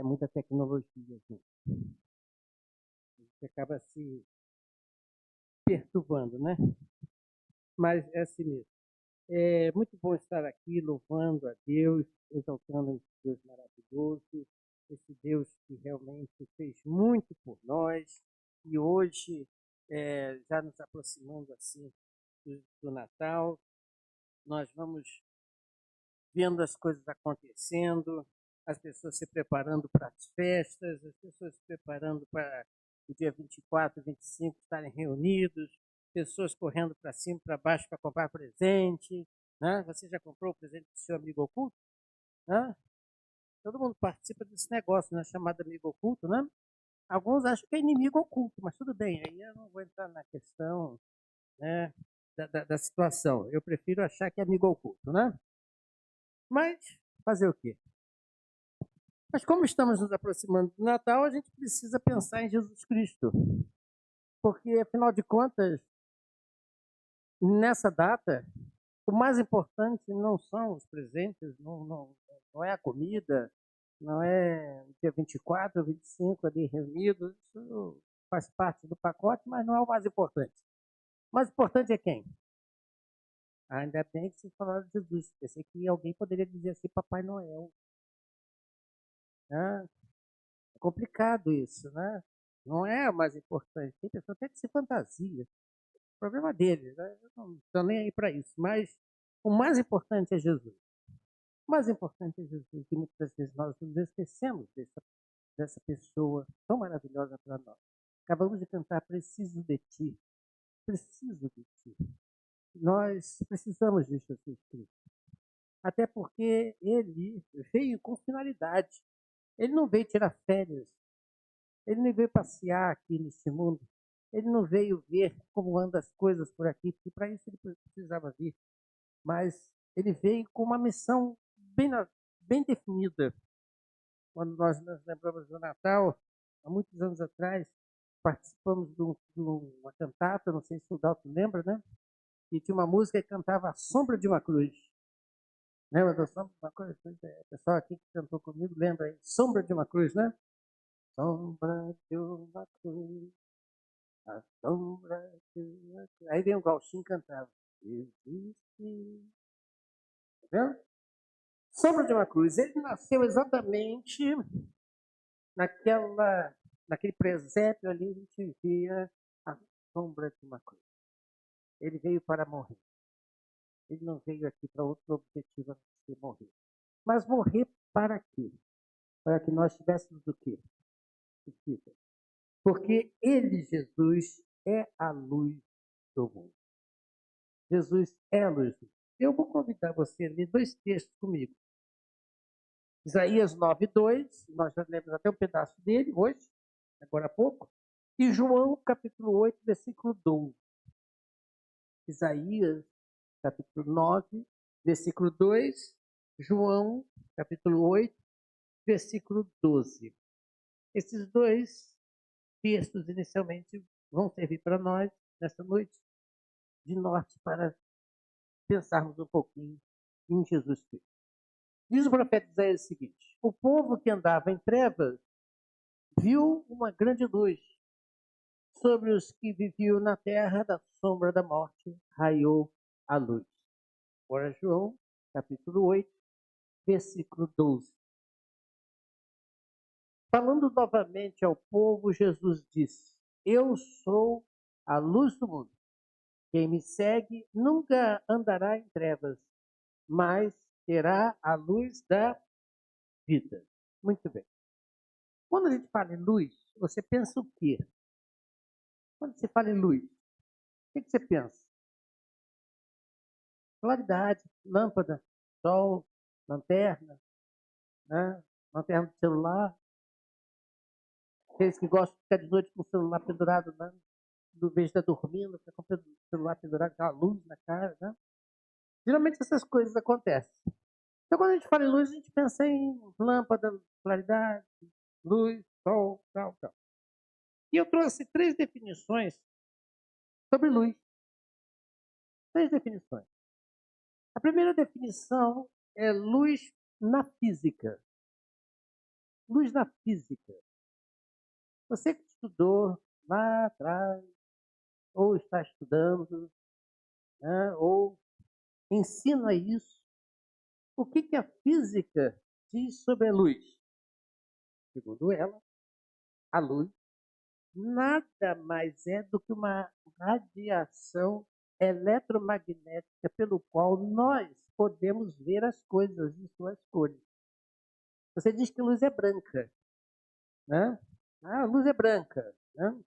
É muita tecnologia, gente. A gente acaba se perturbando, né? Mas é assim mesmo. É muito bom estar aqui louvando a Deus, exaltando esse Deus maravilhoso, esse Deus que realmente fez muito por nós. E hoje, já nos aproximando assim do Natal, nós vamos vendo as coisas acontecendo, as pessoas se preparando para as festas, as pessoas se preparando para o dia 24, 25 estarem reunidos, pessoas correndo para cima e para baixo para comprar presente. Né? Você já comprou o presente do seu amigo oculto? Né? Todo mundo participa desse negócio, né? Chamado amigo oculto, né? Alguns acham que é inimigo oculto, mas tudo bem, aí eu não vou entrar na questão, né, da situação. Eu prefiro achar que é amigo oculto, né? Mas fazer o quê? Mas como estamos nos aproximando do Natal, a gente precisa pensar em Jesus Cristo. Porque, afinal de contas, nessa data, o mais importante não são os presentes, não é a comida, não é o dia 24, 25 ali reunidos, isso faz parte do pacote, mas não é o mais importante. O mais importante é quem? Ainda bem que vocês falaram de Jesus. Pensei que alguém poderia dizer assim, Papai Noel. Né? É complicado isso, né? Não é o mais importante. Tem pessoa até que se fantasia. O problema deles, né? Eu não estou nem aí para isso. Mas o mais importante é Jesus. O mais importante é Jesus. E muitas vezes nós nos esquecemos dessa pessoa tão maravilhosa para nós. Acabamos de cantar Preciso de Ti. Preciso de Ti. Nós precisamos de Jesus Cristo. Até porque ele veio com finalidade. Ele não veio tirar férias. Ele não veio passear aqui nesse mundo. Ele não veio ver como andam as coisas por aqui, porque para isso ele precisava vir. Mas ele veio com uma missão bem definida. Quando nós nos lembramos do Natal, há muitos anos atrás, participamos de uma cantata, não sei se o Dalton lembra, né? E tinha uma música que cantava A Sombra de uma Cruz. Lembra da Sombra de uma Cruz? O pessoal aqui que cantou comigo lembra aí. Sombra de uma Cruz, né? Sombra de uma cruz, a sombra de uma cruz. Aí vem o Gauchinho cantando. Existe. Tá vendo? Sombra de uma cruz. Ele nasceu exatamente naquele presépio ali, a gente via a sombra de uma cruz. Ele veio para morrer. Ele não veio aqui para outro objetivo a não ser morrer. Mas morrer para quê? Para que nós tivéssemos o quê? Porque ele, Jesus, é a luz do mundo. Jesus é a luz do mundo. Eu vou convidar você a ler dois textos comigo. Isaías 9:2, nós já lemos até um pedaço dele hoje, agora há pouco. E João, capítulo 8, versículo 12. Isaías, capítulo 9, versículo 2. João, capítulo 8, versículo 12. Esses dois textos, inicialmente, vão servir para nós, nessa noite, de norte para pensarmos um pouquinho em Jesus Cristo. Diz o profeta Isaías o seguinte: o povo que andava em trevas viu uma grande luz. Sobre os que viviam na terra da sombra da morte, raiou a luz. Agora, João, capítulo 8, versículo 12. Falando novamente ao povo, Jesus disse: eu sou a luz do mundo. Quem me segue nunca andará em trevas, mas terá a luz da vida. Muito bem. Quando a gente fala em luz, você pensa o quê? Quando você fala em luz, o que você pensa? Claridade, lâmpada, sol, lanterna, né? Lanterna do celular. Aqueles que gostam de ficar de noite com o celular pendurado, né? Do vez de estar dormindo, fica com o celular pendurado, com a luz na cara, né? Geralmente essas coisas acontecem. Então, quando a gente fala em luz, a gente pensa em lâmpada, claridade, luz, sol, tal, tal. E eu trouxe três definições sobre luz. Três definições. A primeira definição é luz na física. Luz na física. Você que estudou lá atrás, ou está estudando, né, ou ensina isso, o que a física diz sobre a luz? Segundo ela, a luz nada mais é do que uma radiação eletromagnética pelo qual nós podemos ver as coisas em suas cores. Você diz que a luz é branca, né? Ah, a luz é branca, né?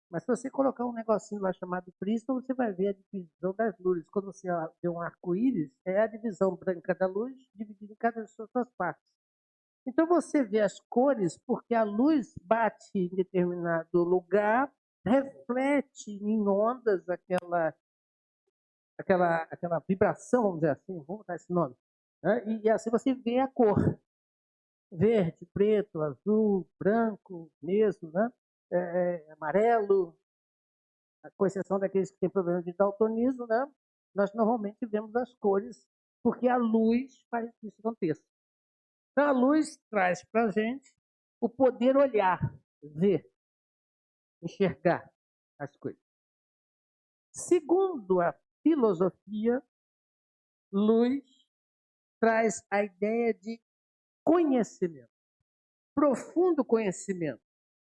Mas se você colocar um negocinho lá chamado prisma, você vai ver a divisão das luzes. Quando você vê um arco-íris, é a divisão branca da luz dividida em cada uma das suas partes. Então você vê as cores porque a luz bate em determinado lugar, reflete em ondas aquela vibração, vamos dizer assim, vamos dar esse nome. Né? E assim você vê a cor. Verde, preto, azul, branco mesmo, né? Amarelo, com exceção daqueles que têm problema de daltonismo, né? Nós normalmente vemos as cores porque a luz faz que isso aconteça. Então, a luz traz para a gente o poder olhar, ver, enxergar as coisas. Segundo a filosofia, luz traz a ideia de conhecimento, profundo conhecimento,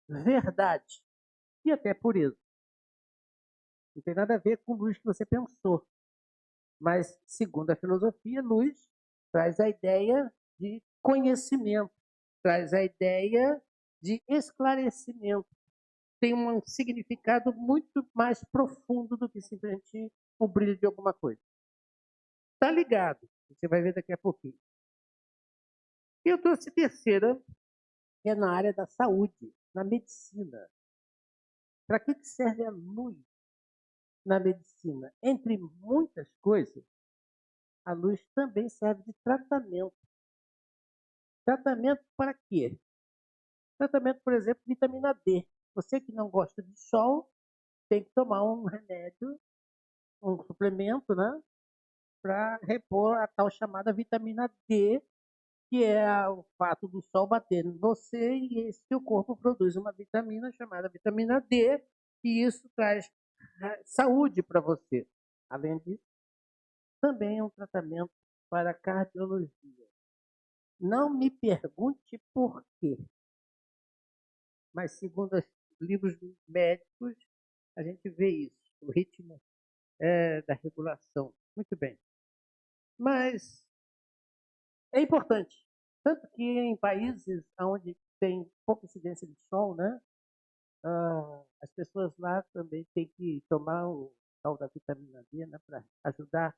verdade e até pureza. Não tem nada a ver com luz que você pensou, mas, segundo a filosofia, luz traz a ideia de conhecimento, traz a ideia de esclarecimento. Tem um significado muito mais profundo do que simplesmente o brilho de alguma coisa. Está ligado? Você vai ver daqui a pouquinho. E eu trouxe terceira, que é na área da saúde, na medicina. Para que serve a luz na medicina? Entre muitas coisas, a luz também serve de tratamento. Tratamento para quê? Tratamento, por exemplo, vitamina D. Você que não gosta de sol, tem que tomar um remédio, um suplemento, né? Para repor a tal chamada vitamina D, que é o fato do sol bater em você e esse seu corpo produz uma vitamina chamada vitamina D, e isso traz saúde para você. Além disso, também é um tratamento para cardiologia. Não me pergunte por quê, mas segundo os livros médicos, a gente vê isso, o ritmo da regulação. Muito bem. Mas é importante. Tanto que em países onde tem pouca incidência de sol, né, as pessoas lá também têm que tomar o tal da vitamina D, né, para ajudar.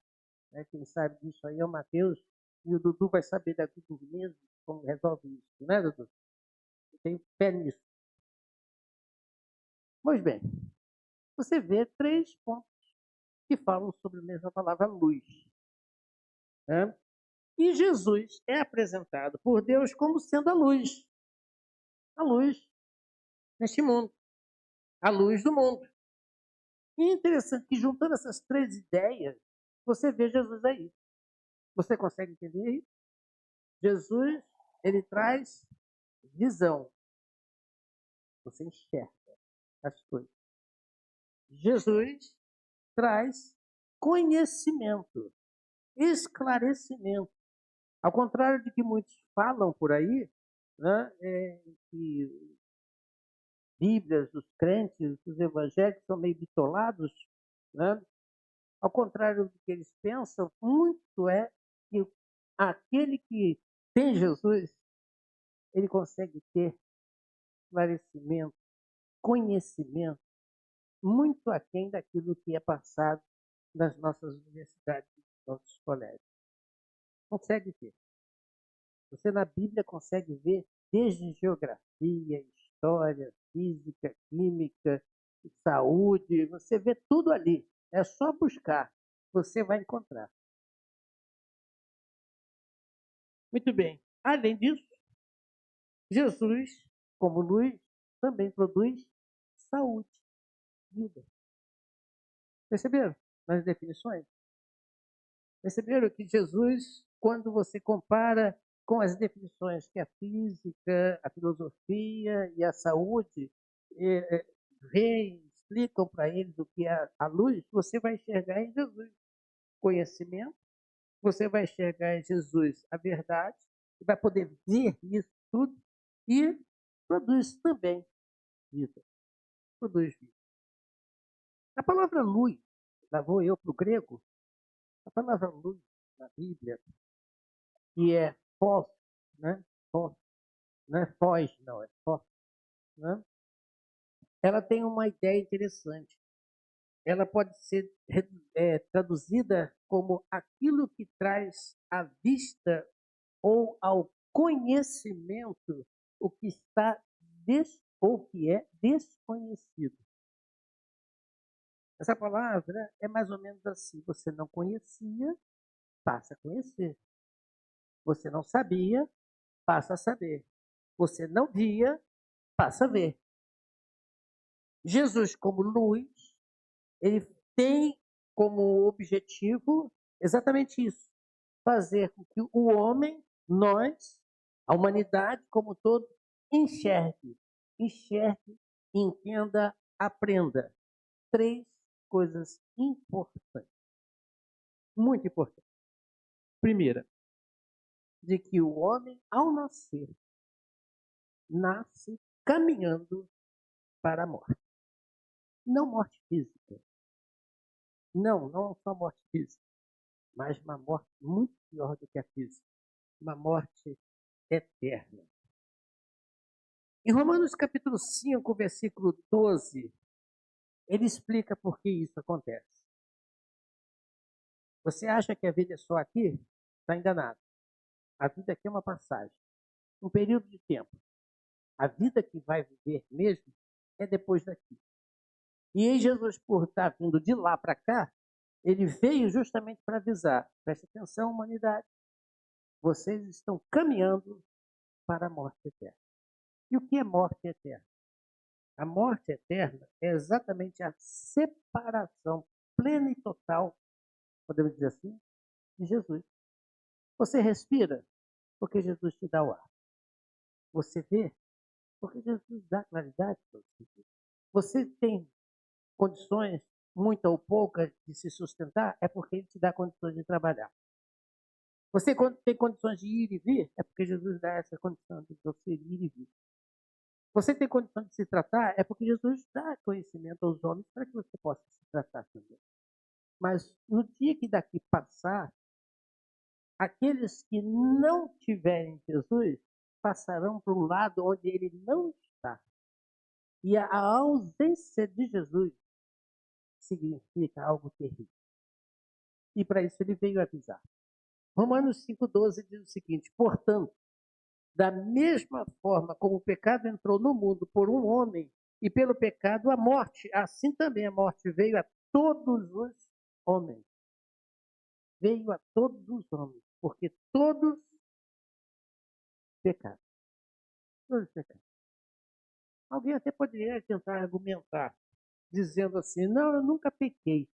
Né, quem sabe disso aí é o Matheus, e o Dudu vai saber daqui por mesmo como resolve isso, né, Dudu? Eu tenho pé nisso. Pois bem, você vê três pontos que falam sobre a mesma palavra luz. Né? E Jesus é apresentado por Deus como sendo a luz neste mundo, a luz do mundo. E é interessante que juntando essas três ideias, você vê Jesus aí. Você consegue entender isso? Jesus, ele traz visão. Você enxerga as coisas. Jesus traz conhecimento, esclarecimento. Ao contrário de que muitos falam por aí, né, que Bíblias dos crentes, dos evangélicos são meio bitolados, né? Ao contrário do que eles pensam, muito é que aquele que tem Jesus, ele consegue ter esclarecimento, conhecimento, muito aquém daquilo que é passado nas nossas universidades, nos nossos colégios. Consegue ter. Você na Bíblia consegue ver desde geografia, história, física, química, saúde, você vê tudo ali. É só buscar, você vai encontrar. Muito bem. Além disso, Jesus, como luz, também produz saúde, vida. Perceberam nas definições? Perceberam que Jesus, quando você compara com as definições que a física, a filosofia e a saúde veem, explicam para eles o que é a luz, você vai enxergar em Jesus conhecimento, você vai enxergar em Jesus a verdade, e vai poder ver isso tudo e produz também vida. Produz vida. A palavra luz, lá vou eu para o grego, a palavra luz na Bíblia, que é fós, né? Fós, não é foz, não, é fós, né? Ela tem uma ideia interessante. Ela pode ser traduzida como aquilo que traz à vista ou ao conhecimento o que está ou que é desconhecido. Essa palavra é mais ou menos assim: você não conhecia, passa a conhecer. Você não sabia, passa a saber. Você não via, passa a ver. Jesus, como luz, ele tem como objetivo exatamente isso: fazer com que o homem, nós, a humanidade como um todo, enxergue, entenda, aprenda. Três coisas importantes, muito importantes. Primeira, de que o homem, ao nascer, nasce caminhando para a morte. Não morte física. Não só morte física, mas uma morte muito pior do que a física. Uma morte eterna. Em Romanos capítulo 5, versículo 12, ele explica por que isso acontece. Você acha que a vida é só aqui? Está enganado. A vida aqui é uma passagem, um período de tempo. A vida que vai viver mesmo é depois daqui. E em Jesus, por estar vindo de lá para cá, ele veio justamente para avisar: preste atenção, humanidade, vocês estão caminhando para a morte eterna. E o que é morte eterna? A morte eterna é exatamente a separação plena e total, podemos dizer assim, de Jesus. Você respira porque Jesus te dá o ar. Você vê porque Jesus dá claridade para você. Você tem condições, muita ou pouca, de se sustentar, é porque ele te dá condições de trabalhar. Você tem condições de ir e vir, é porque Jesus dá essa condição de você ir e vir. Você tem condição de se tratar, é porque Jesus dá conhecimento aos homens para que você possa se tratar também. Mas no dia que daqui passar, aqueles que não tiverem Jesus passarão para um lado onde ele não está. E a ausência de Jesus significa algo terrível. E para isso ele veio avisar. Romanos 5,12 diz o seguinte: portanto, da mesma forma como o pecado entrou no mundo por um homem, e pelo pecado a morte, assim também a morte veio a todos os homens. Veio a todos os homens, porque todos pecaram. Todos pecaram. Alguém até poderia tentar argumentar, dizendo assim: não, eu nunca pequei.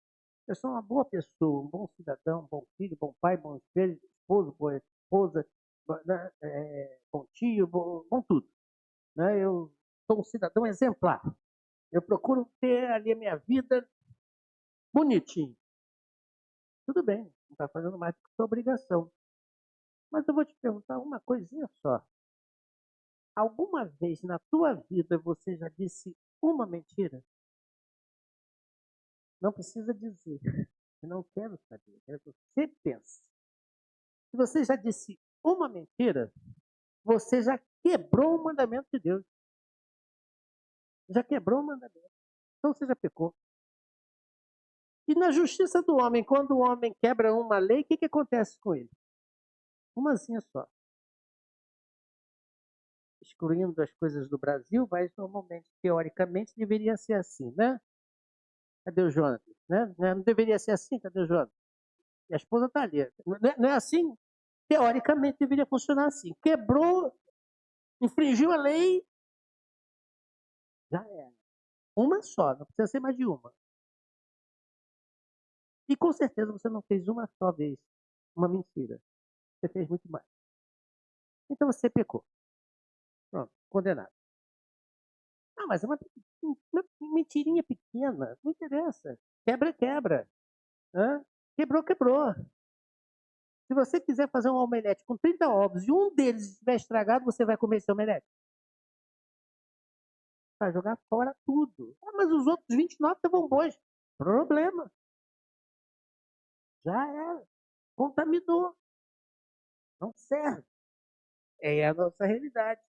Eu sou uma boa pessoa, um bom cidadão, um bom filho, bom pai, bom esposo, boa esposa, né, bom tio, bom tudo. Né? Eu sou um cidadão exemplar. Eu procuro ter ali a minha vida bonitinho. Tudo bem, não está fazendo mais do que sua obrigação. Mas eu vou te perguntar uma coisinha só. Alguma vez na tua vida você já disse uma mentira? Não precisa dizer. Eu não quero saber. Eu quero que você pense. Se você já disse uma mentira, você já quebrou o mandamento de Deus. Já quebrou o mandamento. Então você já pecou. E na justiça do homem, quando o homem quebra uma lei, o que acontece com ele? Umazinha só. Excluindo as coisas do Brasil, mas normalmente, teoricamente, deveria ser assim, né? Cadê o Jonathan? Né? Não deveria ser assim? Cadê o Jonathan? E a esposa está ali. Não é assim? Teoricamente, deveria funcionar assim. Quebrou, infringiu a lei, já era. Uma só, não precisa ser mais de uma. E com certeza você não fez uma só vez uma mentira. Você fez muito mais. Então você pecou. Pronto, condenado. Ah, mas é uma mentirinha pequena, não interessa. Quebra, quebra. Hã? Quebrou, quebrou. Se você quiser fazer um omelete com 30 ovos e um deles estiver estragado, você vai comer esse omelete. Vai jogar fora tudo. Ah, mas os outros 29 estavam bons. Problema. Já era. Contaminou. Não serve. É a nossa realidade.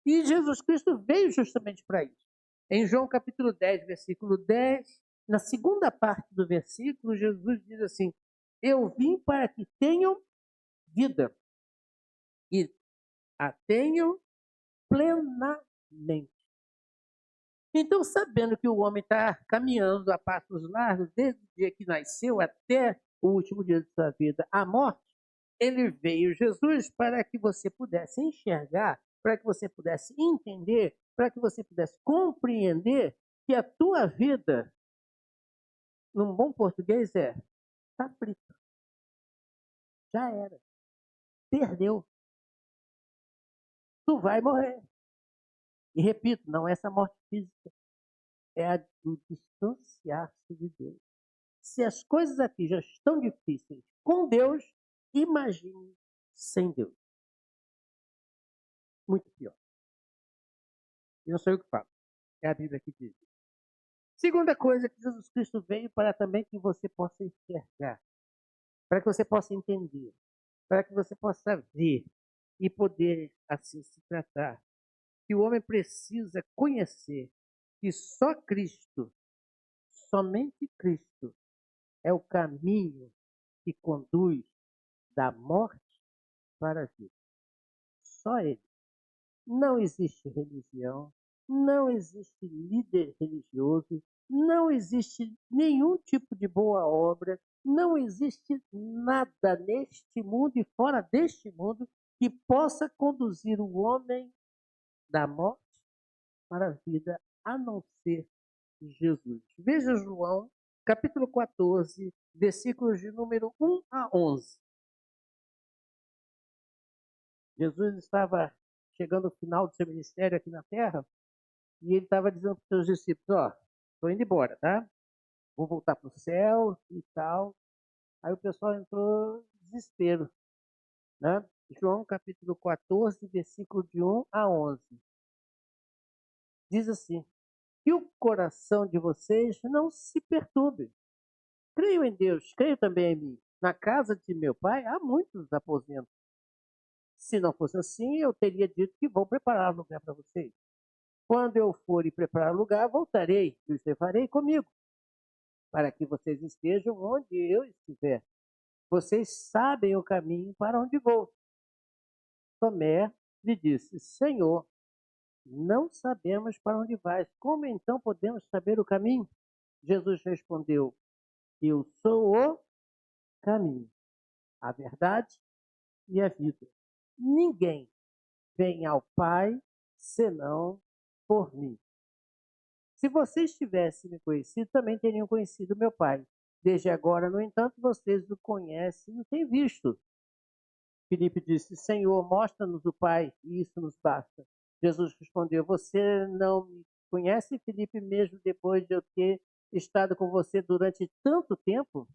E Jesus Cristo veio justamente para isso. Em João capítulo 10, versículo 10, na segunda parte do versículo, Jesus diz assim: eu vim para que tenham vida e a tenham plenamente. Então, sabendo que o homem está caminhando a passos largos, desde o dia que nasceu até o último dia de sua vida, a morte, ele veio, Jesus, para que você pudesse enxergar, para que você pudesse entender, para que você pudesse compreender que a tua vida, num bom português, está frito. Já era. Perdeu. Tu vai morrer. E repito, não é essa morte física, é a do distanciar-se de Deus. Se as coisas aqui já estão difíceis com Deus, imagine sem Deus. Muito pior. E não sou eu que falo. É a Bíblia que diz. Segunda coisa, que Jesus Cristo veio para também que você possa enxergar, para que você possa entender, para que você possa ver e poder assim se tratar. Que o homem precisa conhecer que só Cristo, somente Cristo, é o caminho que conduz da morte para a vida. Só Ele. Não existe religião, não existe líder religioso, não existe nenhum tipo de boa obra, não existe nada neste mundo e fora deste mundo que possa conduzir o homem da morte para a vida, a não ser Jesus. Veja João, capítulo 14, versículos de número 1 a 11. Jesus estava chegando ao final do seu ministério aqui na terra e ele estava dizendo para os seus discípulos: ó, estou indo embora, tá? Vou voltar para o céu e tal. Aí o pessoal entrou em desespero, né? João capítulo 14, versículo de 1 a 11. Diz assim: que o coração de vocês não se perturbe. Creio em Deus, creio também em mim. Na casa de meu pai há muitos aposentos. Se não fosse assim, eu teria dito que vou preparar lugar para vocês. Quando eu for e preparar lugar, voltarei e os levarei comigo, para que vocês estejam onde eu estiver. Vocês sabem o caminho para onde vou. Tomé lhe disse: Senhor, não sabemos para onde vais. Como então podemos saber o caminho? Jesus respondeu: eu sou o caminho, a verdade e a vida. Ninguém vem ao Pai senão por mim. Se vocês tivessem me conhecido, também teriam conhecido meu Pai. Desde agora, no entanto, vocês o conhecem e o têm visto. Filipe disse: Senhor, mostra-nos o Pai, e isso nos basta. Jesus respondeu: você não me conhece, Filipe, mesmo depois de eu ter estado com você durante tanto tempo?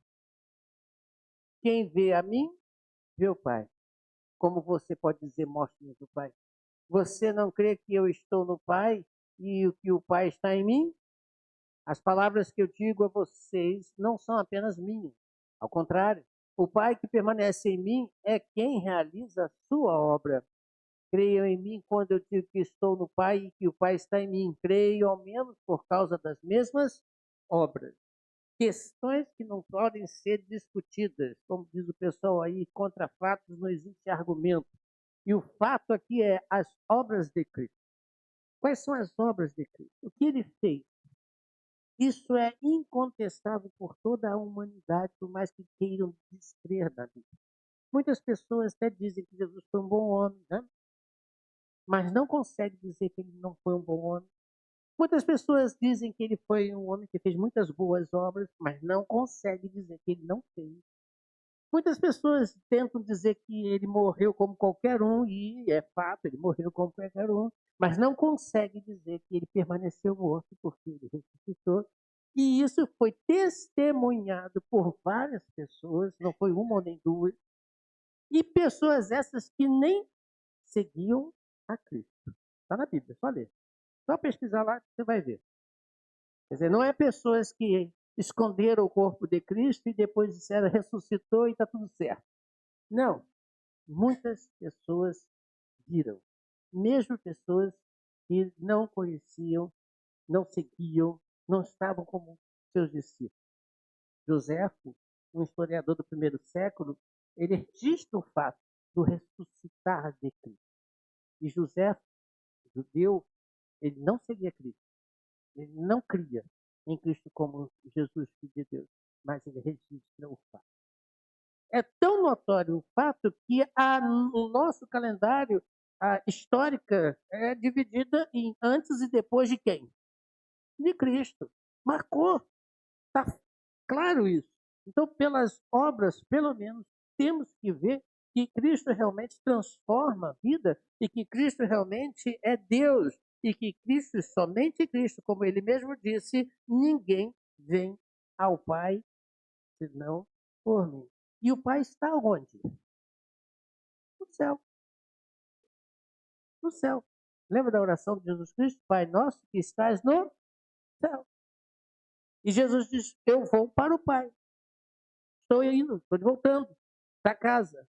Quem vê a mim, vê o Pai. Como você pode dizer, mostre-nos o Pai? Você não crê que eu estou no Pai e que o Pai está em mim? As palavras que eu digo a vocês não são apenas minhas. Ao contrário, o Pai que permanece em mim é quem realiza a sua obra. Creiam em mim quando eu digo que estou no Pai e que o Pai está em mim. Creiam ao menos por causa das mesmas obras. Questões que não podem ser discutidas. Como diz o pessoal aí, contra fatos não existe argumento. E o fato aqui é as obras de Cristo. Quais são as obras de Cristo? O que ele fez? Isso é incontestável por toda a humanidade, por mais que queiram descrer da Bíblia. Muitas pessoas até dizem que Jesus foi um bom homem, né? Mas não conseguem dizer que ele não foi um bom homem. Muitas pessoas dizem que ele foi um homem que fez muitas boas obras, mas não conseguem dizer que ele não fez. Muitas pessoas tentam dizer que ele morreu como qualquer um, e é fato, ele morreu como qualquer um, mas não consegue dizer que ele permaneceu morto porque ele ressuscitou. E isso foi testemunhado por várias pessoas, não foi uma ou nem duas, e pessoas essas que nem seguiam a Cristo. Está na Bíblia, só ler. Só pesquisar lá que você vai ver. Quer dizer, não é pessoas que esconderam o corpo de Cristo e depois disseram ressuscitou e está tudo certo. Não. Muitas pessoas viram. Mesmo pessoas que não conheciam, não seguiam, não estavam como seus discípulos. Joséfo, um historiador do primeiro século, ele registra o fato do ressuscitar de Cristo. E José, judeu, ele não seguia Cristo. Ele não cria em Cristo como Jesus, filho de Deus, mas ele registra o fato. É tão notório o fato que o nosso calendário histórica é dividida em antes e depois de quem? De Cristo. Marcou. Está claro isso. Então, pelas obras, pelo menos, temos que ver que Cristo realmente transforma a vida e que Cristo realmente é Deus e que Cristo, somente Cristo, como ele mesmo disse, ninguém vem ao Pai senão por mim. E o Pai está onde? No céu. No céu. Lembra da oração de Jesus Cristo? Pai nosso que estás no céu. E Jesus diz, eu vou para o Pai. Estou indo, estou voltando para casa.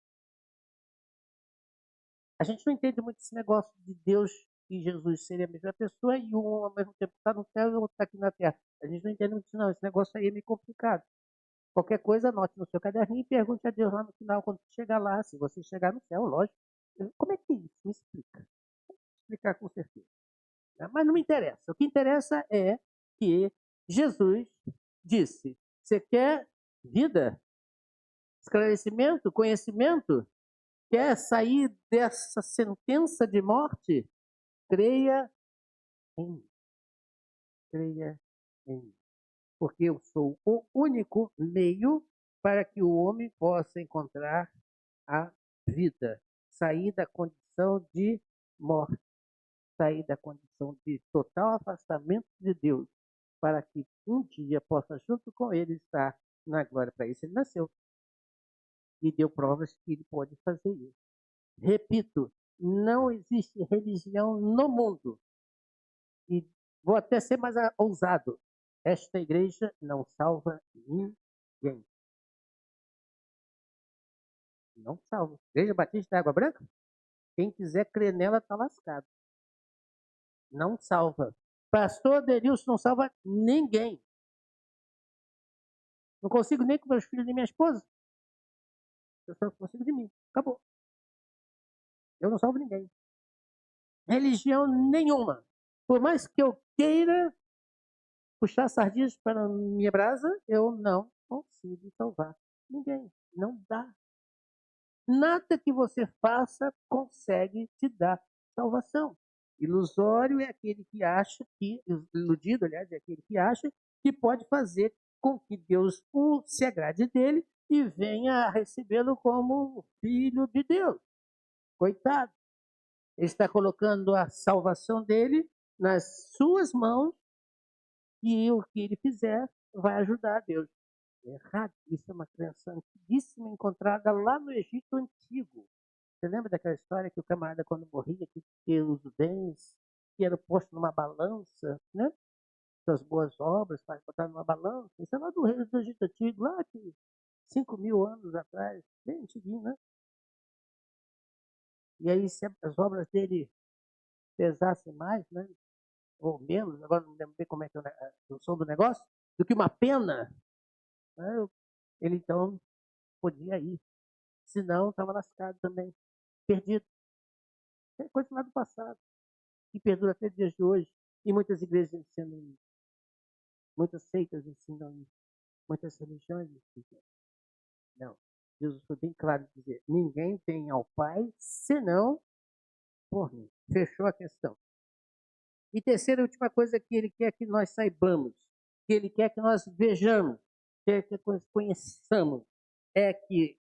A gente não entende muito esse negócio de Deus e Jesus serem a mesma pessoa e um ao mesmo tempo está no céu e o outro está aqui na terra. A gente não entende muito isso, não. Esse negócio aí é meio complicado. Qualquer coisa, anote no seu caderninho e pergunte a Deus lá no final, quando chegar lá, se você chegar no céu, lógico. Como é que é isso? Me explica. Vou explicar com certeza. Mas não me interessa. O que interessa é que Jesus disse, você quer vida, esclarecimento, conhecimento? Quer sair dessa sentença de morte? Creia em mim. Creia em mim. Porque eu sou o único meio para que o homem possa encontrar a vida. Sair da condição de morte. Sair da condição de total afastamento de Deus. Para que um dia possa, junto com ele, estar na glória. Para isso ele nasceu. E deu provas que ele pode fazer isso. Repito, não existe religião no mundo. E vou até ser mais ousado. Esta igreja não salva ninguém. Não salva. Igreja Batista da Água Branca? Quem quiser crer nela está lascado. Não salva. Pastor Aderilson não salva ninguém. Não consigo nem com meus filhos nem minha esposa. Eu só consigo de mim. Acabou. Eu não salvo ninguém. Religião nenhuma. Por mais que eu queira puxar sardinhas para minha brasa, eu não consigo salvar ninguém. Não dá. Nada que você faça consegue te dar salvação. Ilusório é aquele que acha que, iludido, aliás, é aquele que acha que pode fazer com que Deus se agrade dele e venha a recebê-lo como filho de Deus. Coitado. Ele está colocando a salvação dele nas suas mãos e o que ele fizer vai ajudar Deus. É errado. Isso é uma crença antiguíssima encontrada lá no Egito Antigo. Você lembra daquela história que o camarada, quando morria, que tinha os bens, que era posto numa balança, né? Das boas obras, para botar numa balança. Isso é lá do Reino do Egito Antigo, lá que 5.000 anos atrás, bem antiguinho, né? E aí, se as obras dele pesassem mais, né? Ou menos, agora não lembro bem como é que é a função do negócio, do que uma pena, né? Ele então podia ir. Senão, estava lascado também, perdido. É coisa lá do passado, que perdura até dias de hoje. E muitas igrejas ensinam isso. Muitas seitas ensinam isso. Muitas religiões ensinam. Não. Jesus foi bem claro de dizer, ninguém vem ao Pai senão por mim. Fechou a questão. E terceira e última coisa que ele quer que nós saibamos, que ele quer que nós vejamos, quer que nós conheçamos, é que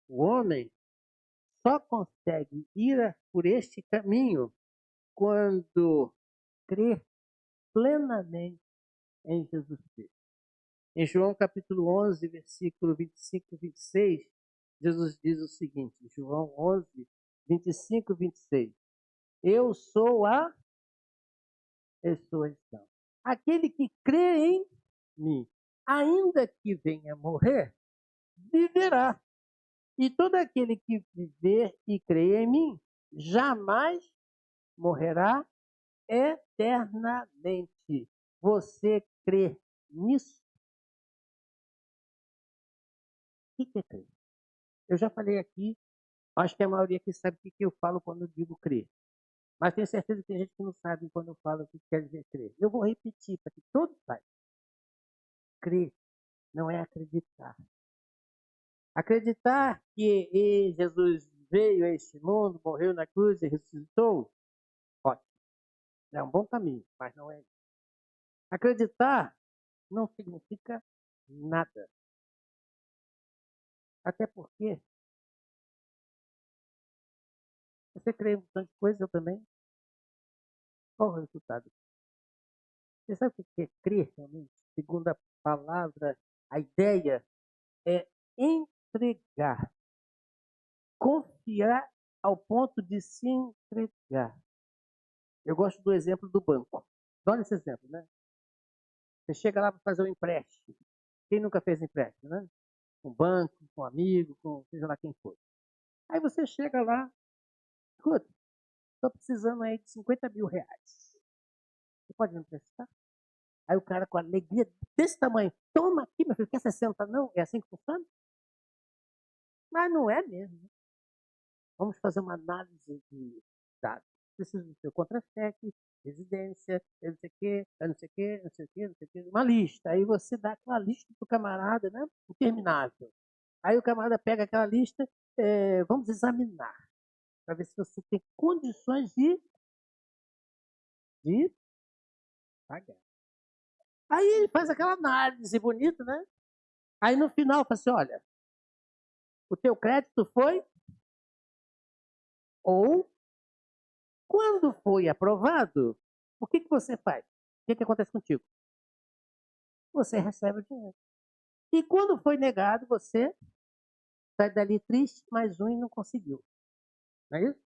O homem só consegue ir por este caminho quando crê plenamente em Jesus Cristo. Em João capítulo 11, versículo 25 e 26, Jesus diz o seguinte, João 11, 25 e 26. Eu sou a ressurreição. Aquele que crê em mim, ainda que venha morrer, viverá. E todo aquele que viver e crer em mim, jamais morrerá eternamente. Você crê nisso? O que é crer? Eu já falei aqui, acho que a maioria aqui sabe o que eu falo quando eu digo crer. Mas tenho certeza que tem gente que não sabe quando eu falo o que quer dizer crer. Eu vou repetir para que todos saibam. Crer não é acreditar. Acreditar que Jesus veio a este mundo, morreu na cruz e ressuscitou, ótimo. É um bom caminho, mas não é. Acreditar não significa nada. Até porque você crê em um monte de coisa, eu também. Qual o resultado? Você sabe o que é crer realmente? Segundo a palavra, a ideia é entregar. Confiar ao ponto de se entregar. Eu gosto do exemplo do banco. Olha esse exemplo, né? Você chega lá para fazer um empréstimo. Quem nunca fez empréstimo, né? Com banco, com amigo, com seja lá quem for. Aí você chega lá, escuta, estou precisando aí de 50 mil reais. Você pode me emprestar? Aí o cara com alegria desse tamanho, toma aqui, meu filho, quer 60 não? É assim que funciona? Mas não é mesmo. Vamos fazer uma análise de dados. Preciso do seu contra-cheque, residência, não sei o quê, não sei o quê, não sei o quê, não sei o quê. Uma lista. Aí você dá aquela lista para o camarada, né? Interminável. Aí o camarada pega aquela lista, vamos examinar, para ver se você tem condições de pagar. Aí ele faz aquela análise bonita, né? Aí no final fala assim, olha, o teu crédito foi ou quando foi aprovado, o que você faz? O que acontece contigo? Você recebe o dinheiro. E quando foi negado, você sai dali triste, mais um e não conseguiu. Não é isso?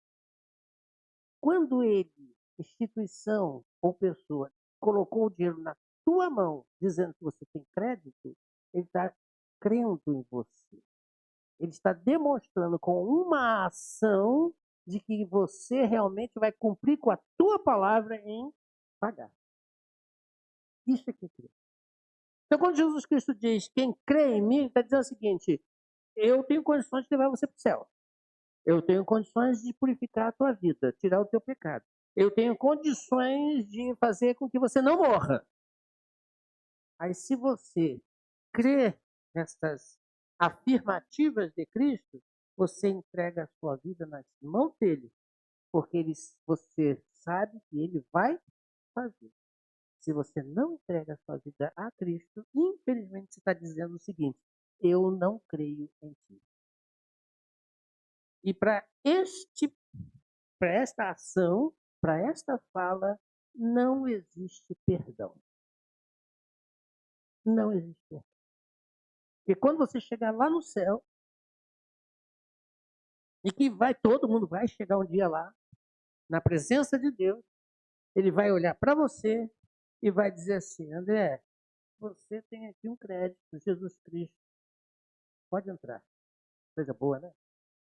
Quando ele, instituição ou pessoa, colocou o dinheiro na tua mão, dizendo que você tem crédito, ele está crendo em você. Ele está demonstrando com uma ação de que você realmente vai cumprir com a tua palavra em pagar. Isso é que é crer. Então, quando Jesus Cristo diz, quem crê em mim, ele está dizendo o seguinte, eu tenho condições de levar você para o céu. Eu tenho condições de purificar a tua vida, tirar o teu pecado. Eu tenho condições de fazer com que você não morra. Aí, se você crê nessas afirmativas de Cristo, você entrega a sua vida nas mãos dele, porque você sabe que ele vai fazer. Se você não entrega a sua vida a Cristo, infelizmente você está dizendo o seguinte: eu não creio em ti. E para esta ação, para esta fala, não existe perdão. Não existe perdão. Porque quando você chegar lá no céu, e que todo mundo vai chegar um dia lá, na presença de Deus, ele vai olhar para você e vai dizer assim, André, você tem aqui um crédito, Jesus Cristo, pode entrar. Coisa boa, né?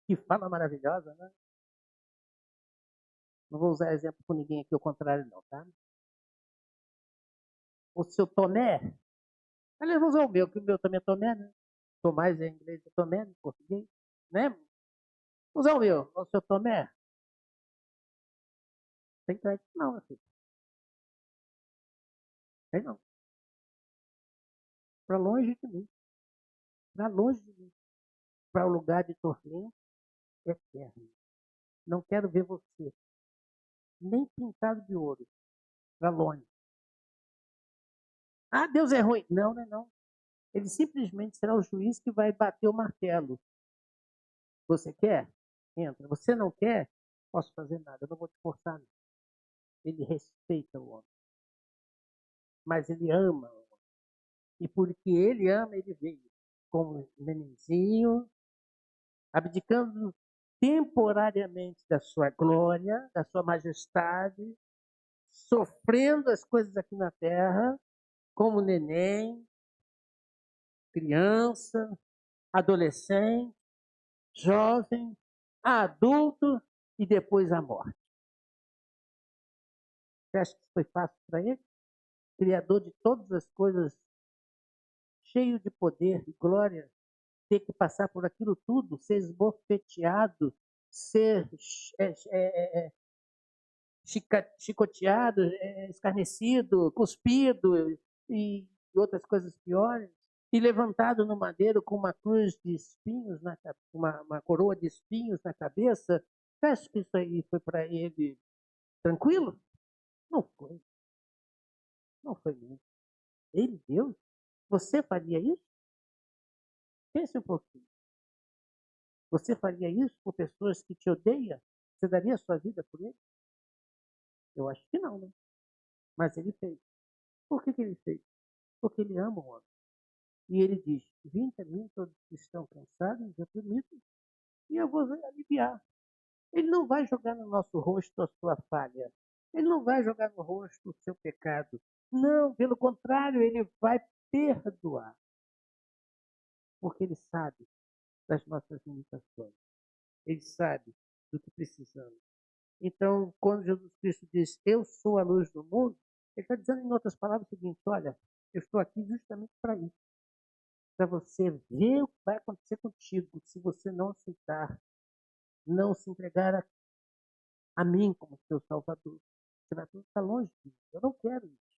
Que fala maravilhosa, né? Não vou usar exemplo com ninguém aqui, ao contrário não, tá? O seu Tomé, aliás, vou usar o meu, que o meu também é Tomé, né? Tomás é em inglês, é Tomé, em português, né? Vou usar o meu, o seu Tomé. Tem crédito não, meu filho. Tem não. Para longe de mim. Para longe de mim. Para o lugar de tormento eterno. Não quero ver você nem pintado de ouro. Para longe. Ah, Deus é ruim. Não, não é não. Ele simplesmente será o juiz que vai bater o martelo. Você quer? Entra. Você não quer? Posso fazer nada, eu não vou te forçar. Não. Ele respeita o homem, mas ele ama o homem. E porque ele ama, ele veio como nenenzinho, abdicando temporariamente da sua glória, da sua majestade, sofrendo as coisas aqui na terra, como neném, criança, adolescente, jovem, adulto e depois a morte. Você acha que isso foi fácil para ele? Criador de todas as coisas, cheio de poder e glória, ter que passar por aquilo tudo, ser esbofeteado, ser chicoteado, escarnecido, cuspido e outras coisas piores, e levantado no madeiro com uma cruz de espinhos, uma coroa de espinhos na cabeça. Você acha que isso aí foi para ele tranquilo? Não foi. Não foi mesmo. Ele, Deus, você faria isso? Pense um pouquinho. Você faria isso por pessoas que te odeiam? Você daria a sua vida por ele? Eu acho que não, né? Mas ele fez. Por que ele fez? Porque ele ama o homem. E ele diz: vinde a mim todos que estão cansados e oprimidos, e eu vou aliviar. Ele não vai jogar no nosso rosto a sua falha. Ele não vai jogar no rosto o seu pecado. Não, pelo contrário, ele vai perdoar. Porque ele sabe das nossas limitações. Ele sabe do que precisamos. Então, quando Jesus Cristo diz, eu sou a luz do mundo, ele está dizendo, em outras palavras, o seguinte: olha, eu estou aqui justamente para isso. Para você ver o que vai acontecer contigo se você não aceitar, não se entregar a mim como seu Salvador. Você vai estar longe de mim. Eu não quero isso.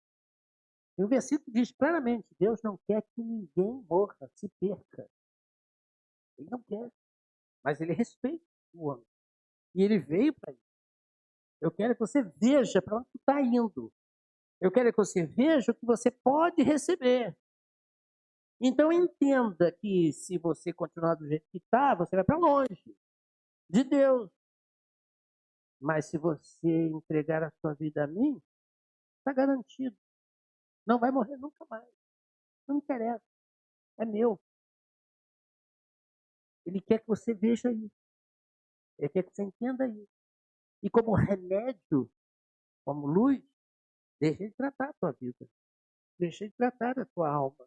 E o versículo diz claramente: Deus não quer que ninguém morra, se perca. Ele não quer. Mas ele respeita o homem. E ele veio para isso. Eu quero que você veja para onde você está indo. Eu quero que você veja o que você pode receber. Então entenda que se você continuar do jeito que está, você vai para longe de Deus. Mas se você entregar a sua vida a mim, está garantido. Não vai morrer nunca mais. Não interessa. É meu. Ele quer que você veja isso. Ele quer que você entenda isso. E como remédio, como luz, deixa ele tratar a tua vida. Deixa ele tratar a tua alma.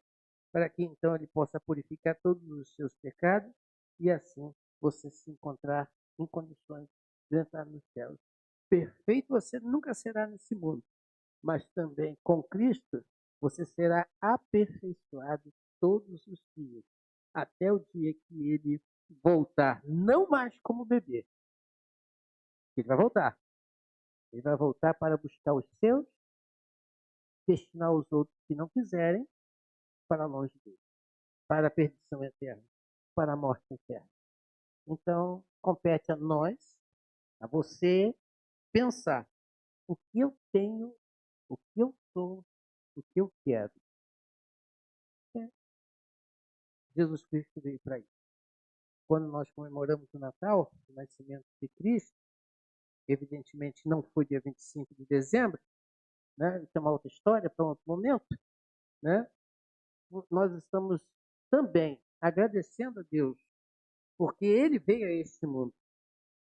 Para que então ele possa purificar todos os seus pecados e assim você se encontrar em condições de entrar nos céus. Perfeito você nunca será nesse mundo, mas também com Cristo você será aperfeiçoado todos os dias, até o dia que ele voltar, não mais como bebê. Ele vai voltar. Ele vai voltar para buscar os seus, destinar os outros que não quiserem para longe dele, para a perdição eterna, para a morte eterna. Então, compete a nós, a você, pensar o que eu tenho, o que eu sou, o que eu quero. Jesus Cristo veio para isso. Quando nós comemoramos o Natal, o nascimento de Cristo, evidentemente não foi dia 25 de dezembro, né? Isso é uma outra história para um outro momento, né? Nós estamos também agradecendo a Deus, porque Ele veio a este mundo.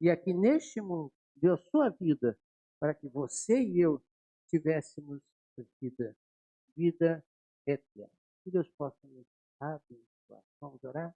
E aqui neste mundo deu a sua vida para que você e eu tivéssemos vida, vida eterna. Que Deus possa nos abençoar. Vamos orar?